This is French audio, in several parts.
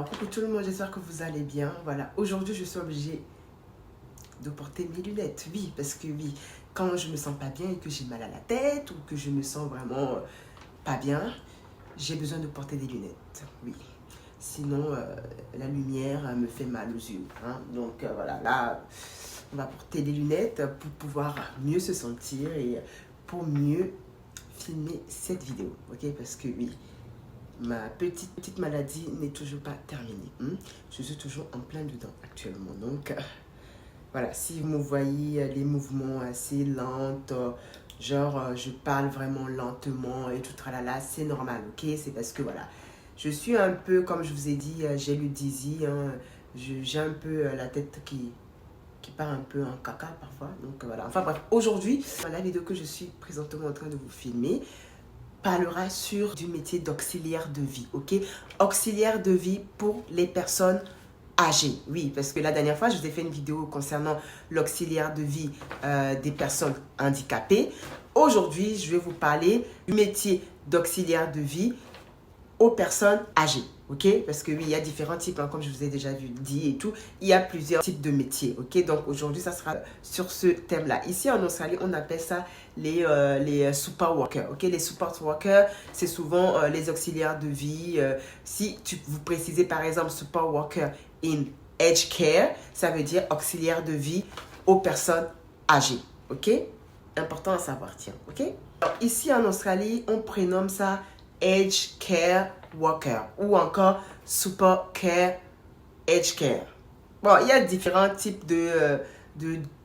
Coucou tout le monde, j'espère que vous allez bien. Voilà, aujourd'hui je suis obligée de porter mes lunettes. Oui, parce que oui, quand je me sens pas bien et que j'ai mal à la tête ou que je me sens vraiment pas bien, j'ai besoin de porter des lunettes. Oui, sinon la lumière me fait mal aux yeux. Hein. Donc voilà, là on va porter des lunettes pour pouvoir mieux se sentir et pour mieux filmer cette vidéo. Ok, parce que oui. Ma petite maladie n'est toujours pas terminée. Je suis toujours en plein dedans actuellement. Donc, voilà, si vous me voyez les mouvements assez lents, genre je parle vraiment lentement et tout, tralala, c'est normal, ok? C'est parce que voilà, je suis un peu, comme je vous ai dit, j'ai le dizzy, hein, j'ai un peu la tête qui part un peu en caca parfois. Donc voilà, enfin bref, aujourd'hui, la vidéo que je suis présentement en train de vous filmer, parlera sur du métier d'auxiliaire de vie, ok? Auxiliaire de vie pour les personnes âgées, oui, parce que la dernière fois, je vous ai fait une vidéo concernant l'auxiliaire de vie des personnes handicapées. Aujourd'hui, je vais vous parler du métier d'auxiliaire de vie aux personnes âgées, ok? Parce que oui, il y a différents types, hein, comme je vous ai déjà dit et tout, il y a plusieurs types de métiers, ok? Donc aujourd'hui, ça sera sur ce thème-là. Ici en Australie, on appelle ça les support workers, ok? Les support workers, c'est souvent les auxiliaires de vie. Si vous précisez par exemple support worker in aged care, ça veut dire auxiliaire de vie aux personnes âgées, ok? Important à savoir, tiens, ok? Alors, ici en Australie, on prénomme ça Aged Care Worker ou encore Support Care Aged Care. Bon, il y a différents types de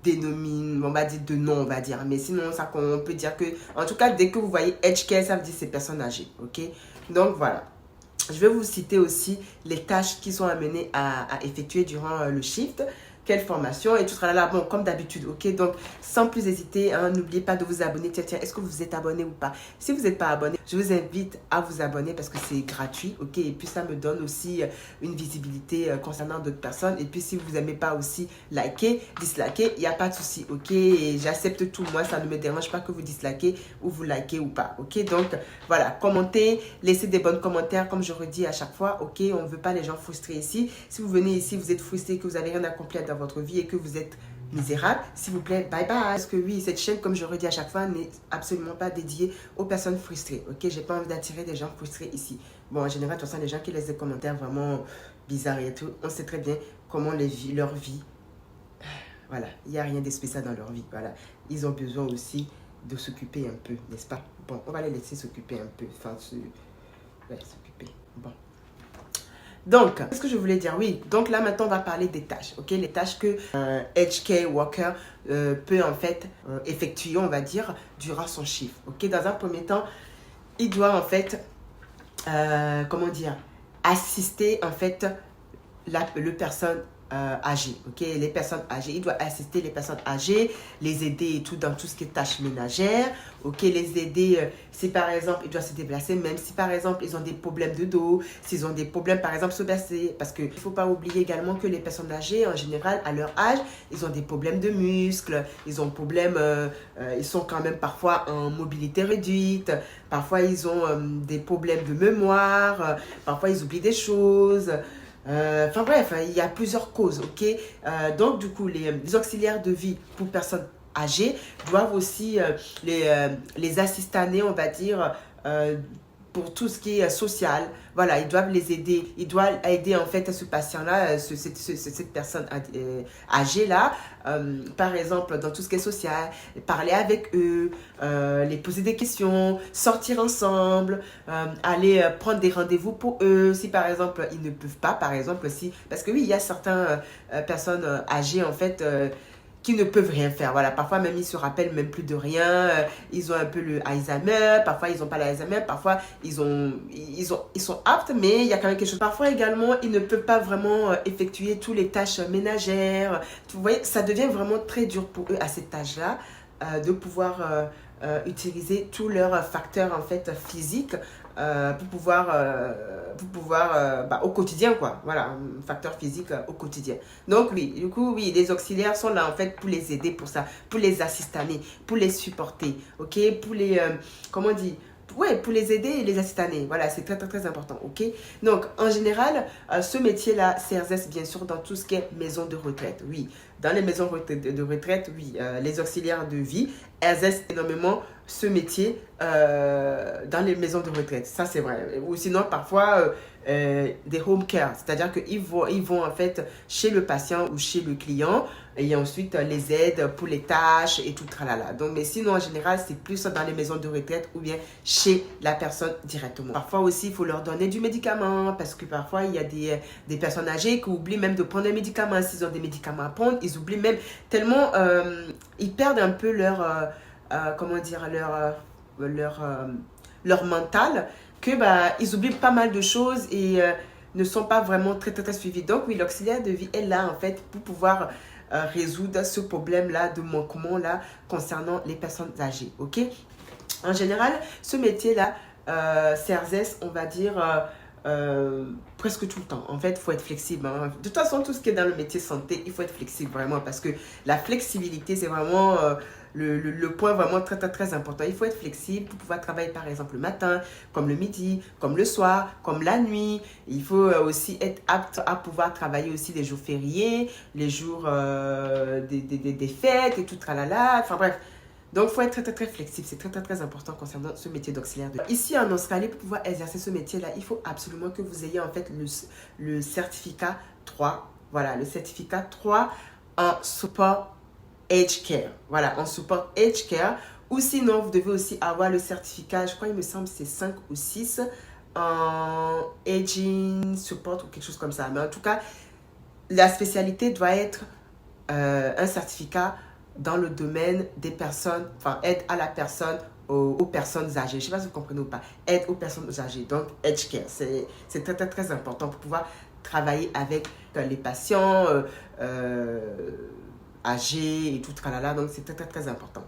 dénominations, on va dire de noms, on va dire. Mais sinon, ça, on peut dire que, en tout cas, dès que vous voyez Aged Care, ça veut dire ces personnes âgées, ok? Donc, voilà. Je vais vous citer aussi les tâches qui sont amenées à effectuer durant le shift. Quelle formation et tout ça là. Bon, comme d'habitude, ok? Donc, sans plus hésiter, hein, n'oubliez pas de vous abonner. Tiens, est-ce que vous êtes abonné ou pas? Si vous n'êtes pas abonné, je vous invite à vous abonner parce que c'est gratuit, ok? Et puis, ça me donne aussi une visibilité concernant d'autres personnes. Et puis, si vous n'aimez pas aussi liker, disliker, il n'y a pas de souci, ok? Et j'accepte tout. Moi, ça ne me dérange pas que vous dislikez ou vous likez ou pas, ok? Donc, voilà, commentez, laissez des bons commentaires, comme je redis à chaque fois, ok? On ne veut pas les gens frustrés ici. Si vous venez ici, vous êtes frustré, que vous n'avez rien accompli dans votre vie et que vous êtes misérable, s'il vous plaît, bye bye. Parce que oui, cette chaîne, comme je redis à chaque fois, n'est absolument pas dédiée aux personnes frustrées, ok? J'ai pas envie d'attirer des gens frustrés ici. Bon, en général, de toute façon, les gens qui laissent des commentaires vraiment bizarres et tout, on sait très bien comment leur vie, voilà, il n'y a rien de spécial dans leur vie, voilà. Ils ont besoin aussi de s'occuper un peu, n'est-ce pas? Bon, on va les laisser s'occuper un peu, enfin, s'occuper, bon. Donc, qu'est-ce que je voulais dire? Oui, donc là maintenant on va parler des tâches, ok? Les tâches que un aged care worker peut en fait effectuer, on va dire, durant son shift, ok? Dans un premier temps, il doit en fait, comment dire, assister en fait le personne âgée, ok? Les personnes âgées, il doit assister les personnes âgées, les aider et tout dans tout ce qui est tâches ménagères, ok? Les aider si par exemple ils doivent se déplacer, même si par exemple ils ont des problèmes de dos, s'ils ont des problèmes par exemple se baisser, parce qu'il ne faut pas oublier également que les personnes âgées en général à leur âge, ils ont des problèmes de muscles, ils ont problèmes, ils sont quand même parfois en mobilité réduite, parfois ils ont des problèmes de mémoire, parfois ils oublient des choses. Enfin bref, il y a plusieurs causes, ok? Donc du coup, les auxiliaires de vie pour personnes âgées doivent aussi les assistaner, on va dire, pour tout ce qui est social. Voilà, ils doivent les aider. Ils doivent aider en fait ce patient-là, cette personne âgée-là, par exemple, dans tout ce qui est social, parler avec eux, les poser des questions, sortir ensemble, aller prendre des rendez-vous pour eux. Si par exemple, ils ne peuvent pas, par exemple, si... Parce que oui, il y a certaines personnes âgées, en fait, qui ne peuvent rien faire. Voilà, parfois même ils se rappellent même plus de rien, ils ont un peu le Alzheimer, parfois ils n'ont pas l'Alzheimer, parfois ils sont aptes, mais il y a quand même quelque chose. Parfois également, ils ne peuvent pas vraiment effectuer toutes les tâches ménagères. Vous voyez, ça devient vraiment très dur pour eux à cet âge-là de pouvoir utiliser tous leurs facteurs en fait physiques pour pouvoir au quotidien, quoi. Voilà, un facteur physique au quotidien. Donc oui, du coup, oui, les auxiliaires sont là en fait pour les aider pour ça, pour les assister, pour les supporter, ok, pour les, comment on dit, Ouais, pour les aider et les assister. Voilà, c'est très, très, très important, ok? Donc, en général, ce métier-là s'exerce bien sûr dans tout ce qui est maison de retraite. Oui, dans les maisons de retraite, oui, les auxiliaires de vie exercent énormément ce métier dans les maisons de retraite. Ça, c'est vrai. Ou sinon, parfois, des home care, c'est-à-dire qu'ils vont en fait chez le patient ou chez le client et ensuite les aident pour les tâches et tout tralala. Donc, mais sinon, en général, c'est plus dans les maisons de retraite ou bien chez la personne directement. Parfois aussi, il faut leur donner du médicament parce que parfois, il y a des personnes âgées qui oublient même de prendre un médicament. S'ils ont des médicaments à prendre, ils oublient même tellement, ils perdent un peu comment dire, leur mental que ils oublient pas mal de choses et ne sont pas vraiment très, très, très suivis. Donc, oui, l'auxiliaire de vie est là, en fait, pour pouvoir résoudre ce problème-là de manquement-là concernant les personnes âgées, ok? En général, ce métier-là s'exerce, on va dire, presque tout le temps. En fait, il faut être flexible. Hein. De toute façon, tout ce qui est dans le métier santé, il faut être flexible vraiment parce que la flexibilité, c'est vraiment le point vraiment très, très, très important. Il faut être flexible pour pouvoir travailler par exemple le matin, comme le midi, comme le soir, comme la nuit. Il faut aussi être apte à pouvoir travailler aussi les jours fériés, les jours des fêtes et tout, tralala. Enfin bref. Donc, il faut être très, très, très flexible. C'est très, très, très important concernant ce métier d'auxiliaire de vie. Ici, en Australie, pour pouvoir exercer ce métier-là, il faut absolument que vous ayez en fait le certificat 3. Voilà, le certificat 3 en support Aged Care. Voilà, en support Aged Care. Ou sinon, vous devez aussi avoir le certificat, je crois, il me semble, c'est 5 ou 6 en Aging Support ou quelque chose comme ça. Mais en tout cas, la spécialité doit être un certificat dans le domaine des personnes, enfin, aide à la personne, aux personnes âgées. Je ne sais pas si vous comprenez ou pas. Aide aux personnes âgées. Donc, Aged Care, c'est très, très, très important pour pouvoir travailler avec les patients âgés et tout, tralala. Donc, c'est très, très, très important.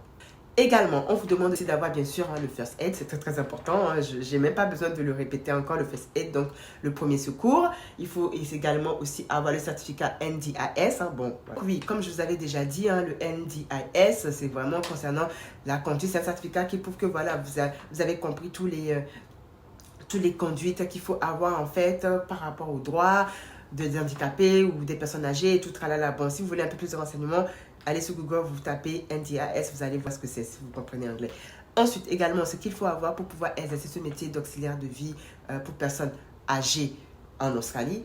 Également, on vous demande aussi d'avoir bien sûr le first aid, c'est très très important, hein. Je n'ai même pas besoin de le répéter encore, le first aid, donc le premier secours. Il faut également aussi avoir le certificat NDIS. Hein. Bon, voilà. Oui, comme je vous avais déjà dit, hein, le NDIS, c'est vraiment concernant la conduite, c'est un certificat qui prouve que voilà, vous avez compris tous les conduites qu'il faut avoir en fait par rapport aux droits des handicapés ou des personnes âgées et tout, tralala. Bon, si vous voulez un peu plus de renseignements, allez sur Google, vous tapez NDIS, vous allez voir ce que c'est si vous comprenez anglais. Ensuite, également, ce qu'il faut avoir pour pouvoir exercer ce métier d'auxiliaire de vie pour personnes âgées en Australie,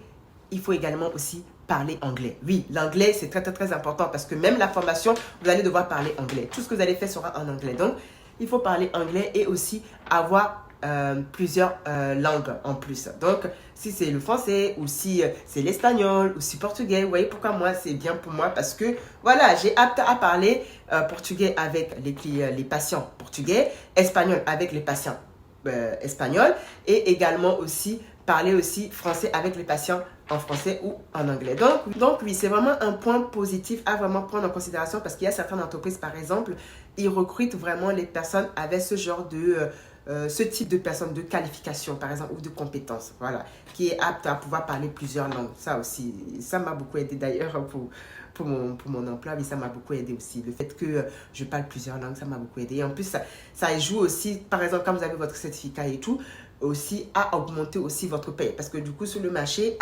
il faut également aussi parler anglais. Oui, l'anglais, c'est très, très, très important parce que même la formation, vous allez devoir parler anglais. Tout ce que vous allez faire sera en anglais. Donc, il faut parler anglais et aussi avoir plusieurs langues en plus. Donc, si c'est le français ou si c'est l'espagnol ou si portugais, vous voyez pourquoi moi c'est bien pour moi parce que voilà, j'ai apte à parler portugais avec les patients portugais, espagnol avec les patients espagnols et également aussi parler aussi français avec les patients en français ou en anglais. Donc oui, c'est vraiment un point positif à vraiment prendre en considération parce qu'il y a certaines entreprises, par exemple, ils recrutent vraiment les personnes avec ce genre ce type de personnes de qualification, par exemple, ou de compétences, voilà, qui est apte à pouvoir parler plusieurs langues. Ça aussi, ça m'a beaucoup aidé d'ailleurs pour mon emploi, mais ça m'a beaucoup aidé aussi. Le fait que je parle plusieurs langues, ça m'a beaucoup aidé. Et en plus, ça joue aussi, par exemple, quand vous avez votre certificat et tout, aussi à augmenter aussi votre paye. Parce que du coup, sur le marché,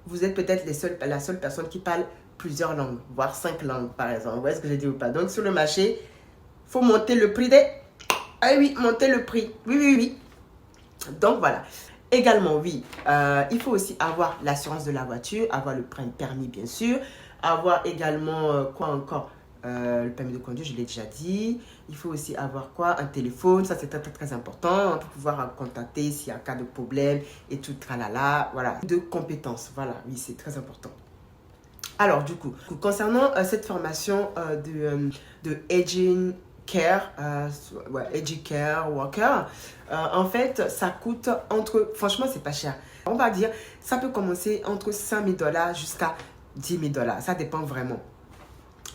vous êtes peut-être la seule personne qui parle plusieurs langues, voire 5 langues, par exemple. Vous voyez ce que je dis ou pas? Donc, sur le marché, il faut monter le prix des... Ah oui, monter le prix. Oui, oui, oui. Donc, voilà. Également, oui, il faut aussi avoir l'assurance de la voiture, avoir le permis, bien sûr. Avoir également, quoi encore? Le permis de conduire, je l'ai déjà dit. Il faut aussi avoir quoi? Un téléphone, ça c'est très, très, très important pour pouvoir contacter s'il y a un cas de problème et tout, tralala. Voilà, de compétences. Voilà, oui, c'est très important. Alors, du coup, concernant cette formation de Aging Care, Aging Care Worker, en fait, ça coûte franchement, c'est pas cher. On va dire, ça peut commencer entre $5,000 jusqu'à $10,000. Ça dépend vraiment.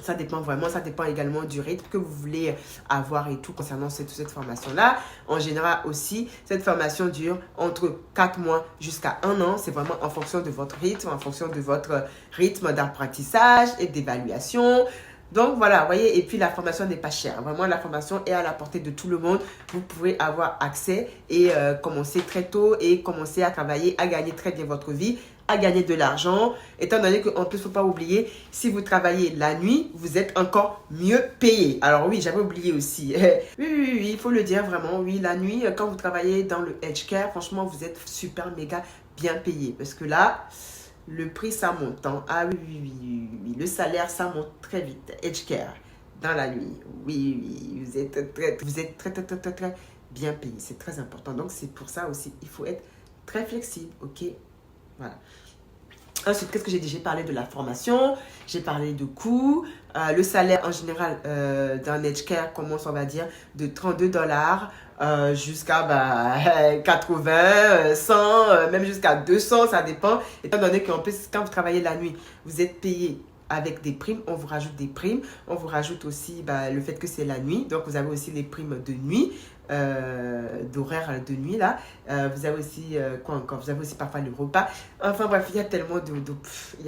Ça dépend vraiment, ça dépend également du rythme que vous voulez avoir et tout concernant cette formation-là. En général aussi, cette formation dure entre 4 mois jusqu'à 1 an. C'est vraiment en fonction de votre rythme, en fonction de votre rythme d'apprentissage et d'évaluation. Donc voilà, vous voyez, et puis la formation n'est pas chère. Vraiment, la formation est à la portée de tout le monde. Vous pouvez avoir accès et commencer très tôt et commencer à travailler, à gagner très bien votre vie, à gagner de l'argent. Étant donné qu'en plus, il ne faut pas oublier, si vous travaillez la nuit, vous êtes encore mieux payé. Alors oui, j'avais oublié aussi. Oui, il faut le dire vraiment. Oui, la nuit, quand vous travaillez dans le healthcare, franchement, vous êtes super méga bien payé. Parce que là, le prix, ça monte. Hein. Ah oui. Le salaire, ça monte très vite. Healthcare, dans la nuit. Oui. Vous êtes très bien payé. C'est très important. Donc, c'est pour ça aussi, il faut être très flexible. OK? Voilà. Ensuite, qu'est-ce que j'ai dit? J'ai parlé de la formation, j'ai parlé de coûts. Le salaire en général d'un healthcare commence, on va dire, de 32 dollars jusqu'à 80, 100, même jusqu'à 200, ça dépend. Étant donné qu'en plus, quand vous travaillez la nuit, vous êtes payé avec des primes, on vous rajoute des primes. On vous rajoute aussi le fait que c'est la nuit. Donc, vous avez aussi les primes de nuit, d'horaire de nuit là. Vous avez aussi, quoi encore? Vous avez aussi parfois le repas. Enfin bref, il y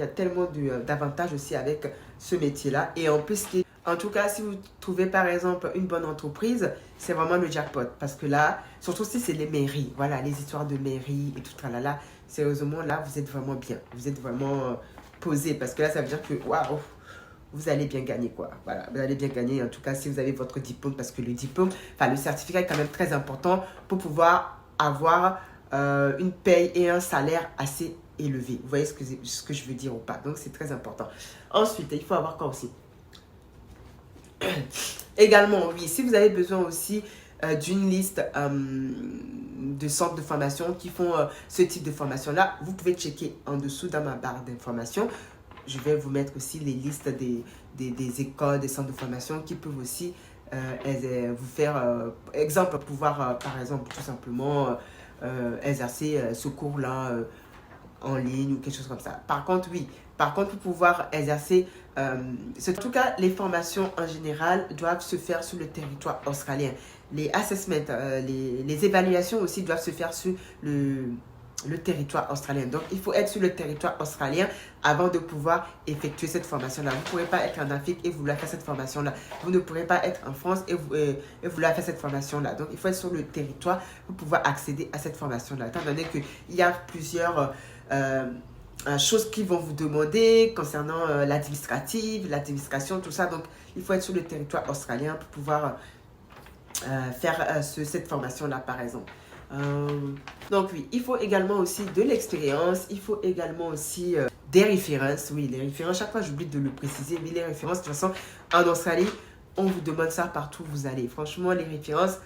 a tellement d'avantages aussi avec ce métier-là. Et en plus, en tout cas, si vous trouvez par exemple une bonne entreprise, c'est vraiment le jackpot. Parce que là, surtout si c'est les mairies, voilà, les histoires de mairie et tout ça là, sérieusement, là, vous êtes vraiment bien. Vous êtes vraiment posé. Parce que là, ça veut dire que, waouh, vous allez bien gagner quoi. Voilà, vous allez bien gagner en tout cas si vous avez votre diplôme parce que le diplôme, le certificat est quand même très important pour pouvoir avoir une paye et un salaire assez élevé. Vous voyez ce que je veux dire ou pas? Donc c'est très important. Ensuite, il faut avoir quoi aussi? Également, oui, si vous avez besoin aussi d'une liste de centres de formation qui font ce type de formation-là, vous pouvez checker en dessous dans ma barre d'informations. Je vais vous mettre aussi les listes des écoles, des centres de formation qui peuvent aussi vous faire, exemple, pouvoir, par exemple, tout simplement exercer ce cours-là en ligne ou quelque chose comme ça. Par contre, oui, pour pouvoir exercer, en tout cas, les formations en général doivent se faire sur le territoire australien. Les assessments, les évaluations aussi doivent se faire sur le territoire australien. Donc, il faut être sur le territoire australien avant de pouvoir effectuer cette formation-là. Vous ne pourrez pas être en Afrique et vouloir faire cette formation-là. Vous ne pourrez pas être en France et vouloir faire cette formation-là. Donc, il faut être sur le territoire pour pouvoir accéder à cette formation-là. Étant donné qu'il y a plusieurs choses qu'ils vont vous demander concernant l'administrative, l'administration, tout ça. Donc, il faut être sur le territoire australien pour pouvoir faire cette formation-là, par exemple. Donc oui, il faut également aussi de l'expérience, il faut également aussi des références. Oui, les références, chaque fois j'oublie de le préciser, mais les références, de toute façon, en Australie, on vous demande ça partout où vous allez. Franchement, les références,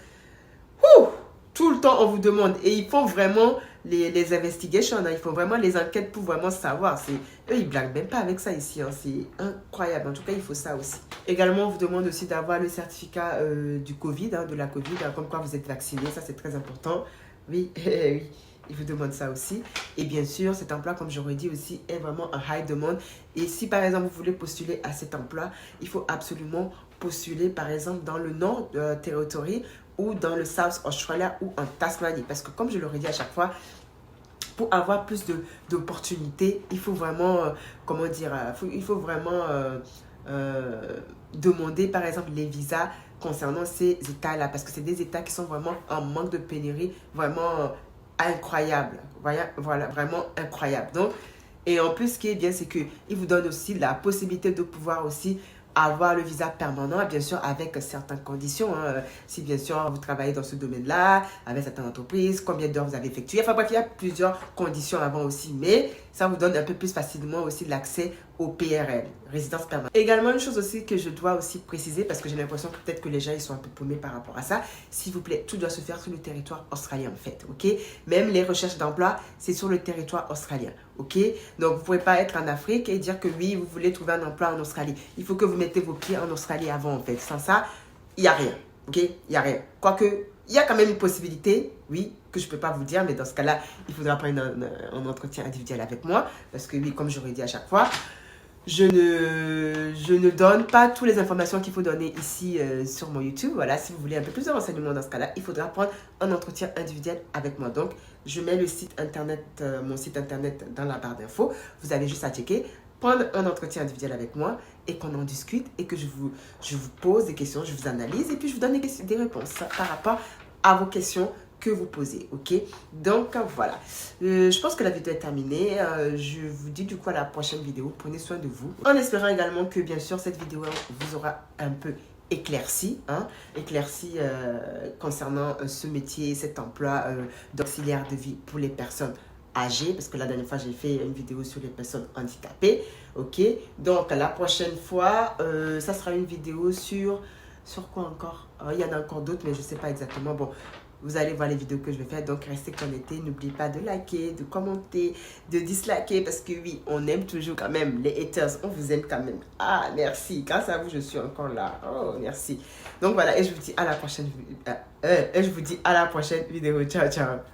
tout le temps on vous demande. Et ils font vraiment les investigations, hein. Ils font vraiment les enquêtes pour vraiment savoir. Eux, ils blaguent même pas avec ça ici, hein. C'est incroyable. En tout cas, il faut ça aussi. Également, on vous demande aussi d'avoir le certificat du Covid, hein, de la Covid, hein, comme quoi vous êtes vacciné. Ça, c'est très important. Oui, oui. Ils vous demandent ça aussi. Et bien sûr, cet emploi, comme j'aurais dit aussi, est vraiment un high demand. Et si, par exemple, vous voulez postuler à cet emploi, il faut absolument postuler, par exemple, dans le Nord Territory ou dans le South Australia ou en Tasmanie. Parce que, comme je l'aurais dit à chaque fois, pour avoir plus d'opportunités, il faut vraiment, il faut vraiment demander, par exemple, les visas concernant ces États-là. Parce que c'est des États qui sont vraiment en manque de pénurie, vraiment incroyable. Voilà, vraiment incroyable. Donc, et en plus, ce qui est bien, c'est qu'il vous donne aussi la possibilité de pouvoir aussi avoir le visa permanent, bien sûr, avec certaines conditions. Hein. Si, bien sûr, vous travaillez dans ce domaine-là, avec certaines entreprises, combien d'heures vous avez effectué. Enfin, bref, il y a plusieurs conditions avant aussi, mais ça vous donne un peu plus facilement aussi l'accès au PRL, résidence permanente. Également, une chose aussi que je dois aussi préciser, parce que j'ai l'impression que peut-être que les gens, ils sont un peu paumés par rapport à ça. S'il vous plaît, tout doit se faire sur le territoire australien, en fait, ok? Même les recherches d'emploi, c'est sur le territoire australien, ok? Donc, vous ne pouvez pas être en Afrique et dire que oui, vous voulez trouver un emploi en Australie. Il faut que vous mettez vos pieds en Australie avant, en fait. Sans ça, il n'y a rien, ok? Il n'y a rien. Quoique, il y a quand même une possibilité, oui, que je ne peux pas vous dire, mais dans ce cas-là, il faudra prendre un entretien individuel avec moi, parce que oui, comme j'aurais dit à chaque fois, je ne donne pas toutes les informations qu'il faut donner ici sur mon YouTube. Voilà, si vous voulez un peu plus de renseignements dans ce cas-là, il faudra prendre un entretien individuel avec moi. Donc, je mets le site internet, mon site internet dans la barre d'infos. Vous avez juste à checker prendre un entretien individuel avec moi et qu'on en discute et que je vous pose des questions, je vous analyse et puis je vous donne des réponses par rapport à vos questions que vous posez, ok? Donc voilà, je pense que la vidéo est terminée. Je vous dis du coup à la prochaine vidéo. Prenez soin de vous. En espérant également que bien sûr cette vidéo vous aura un peu éclairci, concernant ce métier, cet emploi d'auxiliaire de vie pour les personnes âgées, parce que la dernière fois j'ai fait une vidéo sur les personnes handicapées, ok? Donc la prochaine fois, ça sera une vidéo sur quoi encore? Il y en a encore d'autres, mais je ne sais pas exactement. Bon, vous allez voir les vidéos que je vais faire, donc restez connectés. N'oubliez pas de liker, de commenter, de disliker, parce que oui, on aime toujours quand même les haters. On vous aime quand même. Ah, merci. Grâce à vous, je suis encore là. Oh, merci. Donc voilà, et je vous dis à la prochaine, je vous dis à la prochaine vidéo. Ciao, ciao.